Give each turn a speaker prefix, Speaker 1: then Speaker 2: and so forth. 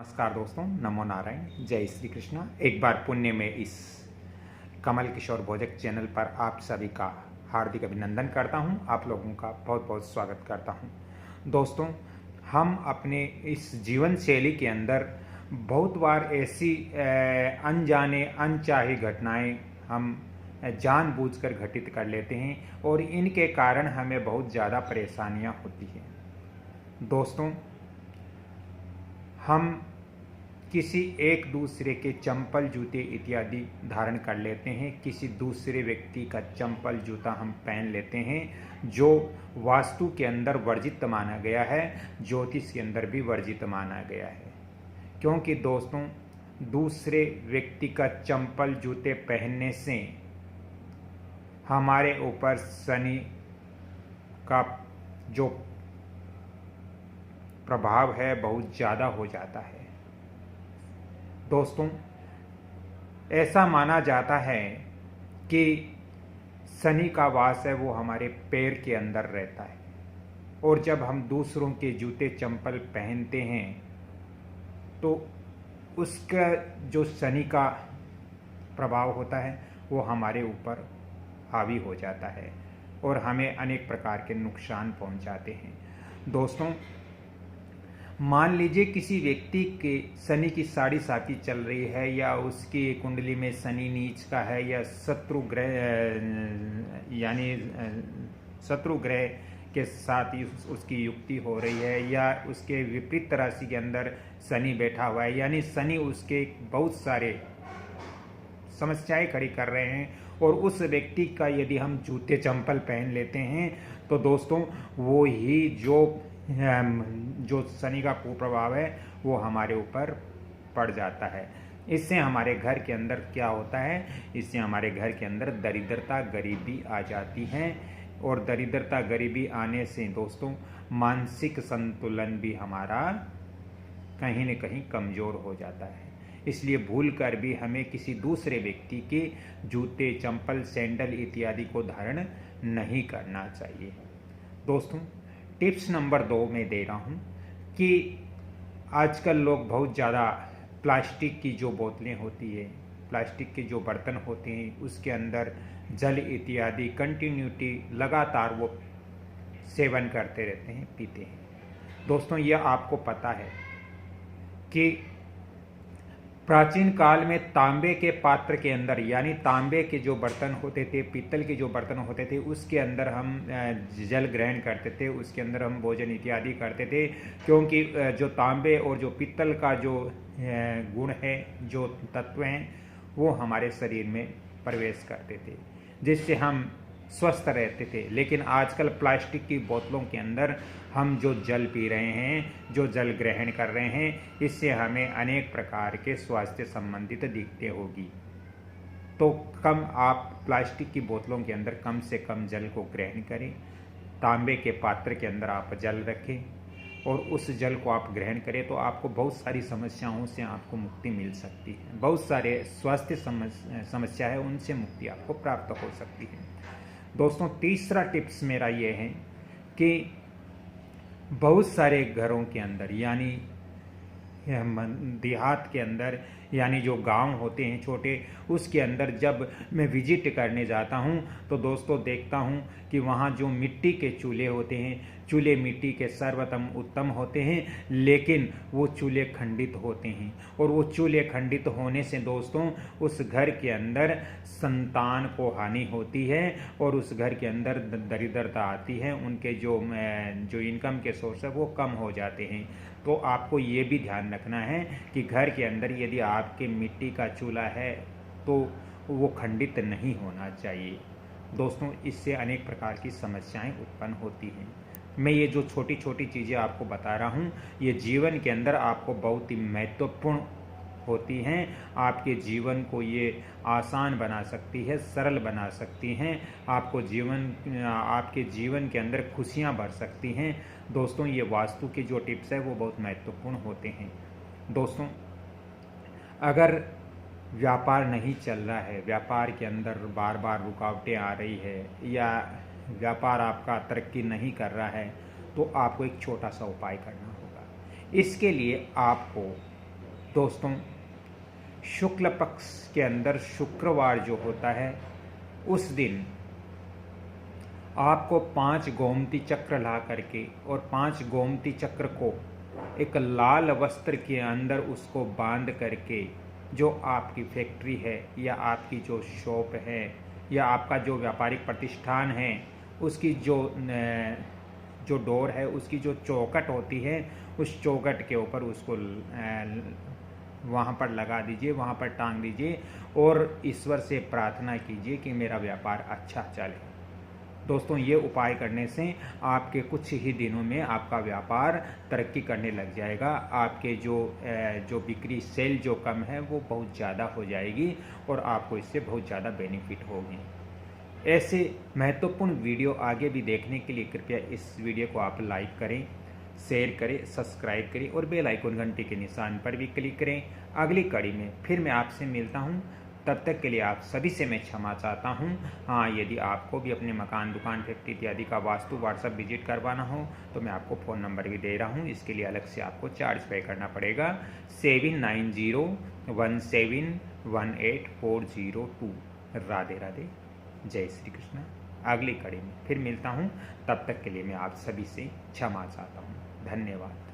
Speaker 1: नमस्कार दोस्तों, नमो नारायण, जय श्री कृष्णा। एक बार पुण्य में इस कमल किशोर भोजक चैनल पर आप सभी का हार्दिक अभिनंदन करता हूं। आप लोगों का बहुत बहुत स्वागत करता हूं। दोस्तों, हम अपने इस जीवन शैली के अंदर बहुत बार ऐसी अनजाने अनचाही घटनाएं हम जानबूझकर घटित कर लेते हैं और इनके कारण हमें बहुत ज़्यादा परेशानियां होती हैं। दोस्तों, हम किसी एक दूसरे के चंपल जूते इत्यादि धारण कर लेते हैं। किसी दूसरे व्यक्ति का चंपल जूता हम पहन लेते हैं, जो वास्तु के अंदर वर्जित माना गया है, ज्योतिष के अंदर भी वर्जित माना गया है। क्योंकि दोस्तों, दूसरे व्यक्ति का चंपल जूते पहनने से हमारे ऊपर शनि का जो प्रभाव है बहुत ज़्यादा हो जाता है। दोस्तों, ऐसा माना जाता है कि शनि का वास है वो हमारे पैर के अंदर रहता है, और जब हम दूसरों के जूते चंपल पहनते हैं तो उसका जो शनि का प्रभाव होता है वो हमारे ऊपर हावी हो जाता है और हमें अनेक प्रकार के नुकसान पहुंचाते हैं। दोस्तों, मान लीजिए किसी व्यक्ति के शनि की साढ़ी साथी चल रही है, या उसकी कुंडली में शनि नीच का है, या शत्रु ग्रह यानी शत्रु ग्रह के साथ ही उसकी युक्ति हो रही है, या उसके विपरीत राशि के अंदर शनि बैठा हुआ है, यानी शनि उसके बहुत सारे समस्याएं खड़ी कर रहे हैं, और उस व्यक्ति का यदि हम जूते चंपल पहन लेते हैं तो दोस्तों वो ही जो शनि का कुप्रभाव है वो हमारे ऊपर पड़ जाता है। इससे हमारे घर के अंदर क्या होता है, इससे हमारे घर के अंदर दरिद्रता गरीबी आ जाती है, और दरिद्रता गरीबी आने से दोस्तों मानसिक संतुलन भी हमारा कहीं न कहीं कमज़ोर हो जाता है। इसलिए भूल कर भी हमें किसी दूसरे व्यक्ति के जूते चंपल सैंडल इत्यादि को धारण नहीं करना चाहिए। दोस्तों, टिप्स नंबर 2 में दे रहा हूँ कि आजकल लोग बहुत ज़्यादा प्लास्टिक की जो बोतलें होती है, प्लास्टिक के जो बर्तन होते हैं, उसके अंदर जल इत्यादि कंटिन्यूटी लगातार वो सेवन करते रहते हैं, पीते हैं। दोस्तों, यह आपको पता है कि प्राचीन काल में तांबे के पात्र के अंदर, यानी तांबे के जो बर्तन होते थे, पीतल के जो बर्तन होते थे, उसके अंदर हम जल ग्रहण करते थे, उसके अंदर हम भोजन इत्यादि करते थे। क्योंकि जो तांबे और जो पीतल का जो गुण है, जो तत्व हैं, वो हमारे शरीर में प्रवेश करते थे, जिससे हम स्वस्थ रहते थे। लेकिन आजकल प्लास्टिक की बोतलों के अंदर हम जो जल पी रहे हैं, जो जल ग्रहण कर रहे हैं, इससे हमें अनेक प्रकार के स्वास्थ्य संबंधित दिक्कतें होगी। तो आप प्लास्टिक की बोतलों के अंदर कम से कम जल को ग्रहण करें। तांबे के पात्र के अंदर आप जल रखें और उस जल को आप ग्रहण करें, तो आपको बहुत सारी समस्याओं से आपको मुक्ति मिल सकती है। बहुत सारे स्वास्थ्य समस्या है, उनसे मुक्ति आपको प्राप्त हो सकती है। दोस्तों, तीसरा टिप्स मेरा ये है कि बहुत सारे घरों के अंदर, यानी देहात के अंदर, यानी जो गांव होते हैं छोटे, उसके अंदर जब मैं विजिट करने जाता हूं तो दोस्तों देखता हूं कि वहां जो मिट्टी के चूल्हे होते हैं, चूल्हे मिट्टी के सर्वोत्तम उत्तम होते हैं, लेकिन वो चूल्हे खंडित होते हैं, और वो चूल्हे खंडित होने से दोस्तों उस घर के अंदर संतान को हानि होती है, और उस घर के अंदर दरिद्रता आती है। उनके जो इनकम के सोर्स है वो कम हो जाते हैं। तो आपको ये भी ध्यान रखना है कि घर के अंदर यदि आपके मिट्टी का चूल्हा है तो वो खंडित नहीं होना चाहिए। दोस्तों, इससे अनेक प्रकार की समस्याएं उत्पन्न होती हैं। मैं ये जो छोटी छोटी चीज़ें आपको बता रहा हूँ, ये जीवन के अंदर आपको बहुत ही महत्वपूर्ण होती हैं। आपके जीवन को ये आसान बना सकती है, सरल बना सकती हैं, आपके जीवन के अंदर खुशियाँ भर सकती हैं। दोस्तों, ये वास्तु के जो टिप्स है वो बहुत महत्वपूर्ण होते हैं। दोस्तों, अगर व्यापार नहीं चल रहा है, व्यापार के अंदर बार बार रुकावटें आ रही है, या व्यापार आपका तरक्की नहीं कर रहा है, तो आपको एक छोटा सा उपाय करना होगा। इसके लिए आपको दोस्तों, शुक्ल पक्ष के अंदर शुक्रवार जो होता है उस दिन आपको 5 गोमती चक्र ला करके और 5 गोमती चक्र को एक लाल वस्त्र के अंदर उसको बांध करके जो आपकी फैक्ट्री है या आपकी जो शॉप है या आपका जो व्यापारिक प्रतिष्ठान है उसकी जो डोर है उसकी जो चौखट होती है उस चौखट के ऊपर उसको वहाँ पर लगा दीजिए, वहाँ पर टांग दीजिए और ईश्वर से प्रार्थना कीजिए कि मेरा व्यापार अच्छा चले। दोस्तों, ये उपाय करने से आपके कुछ ही दिनों में आपका व्यापार तरक्की करने लग जाएगा। आपके जो बिक्री सेल जो कम है वो बहुत ज़्यादा हो जाएगी और आपको इससे बहुत ज़्यादा बेनिफिट होगी। ऐसे महत्वपूर्ण वीडियो आगे भी देखने के लिए कृपया इस वीडियो को आप लाइक करें, शेयर करें, सब्सक्राइब करें और बेल आइकन घंटी के निशान पर भी क्लिक करें। अगली कड़ी में फिर मैं आपसे मिलता हूं, तब तक के लिए आप सभी से मैं क्षमा चाहता हूं। हाँ, यदि आपको भी अपने मकान, दुकान, फैक्ट्री इत्यादि का वास्तु व्हाट्सएप विजिट करवाना हो तो मैं आपको फ़ोन नंबर भी दे रहा हूं। इसके लिए अलग से आपको चार्ज पे करना पड़ेगा 7901718402। राधे राधे, जय श्री कृष्ण। अगली कड़ी में फिर मिलता हूं, तब तक के लिए मैं आप सभी से क्षमा चाहता हूं। धन्यवाद।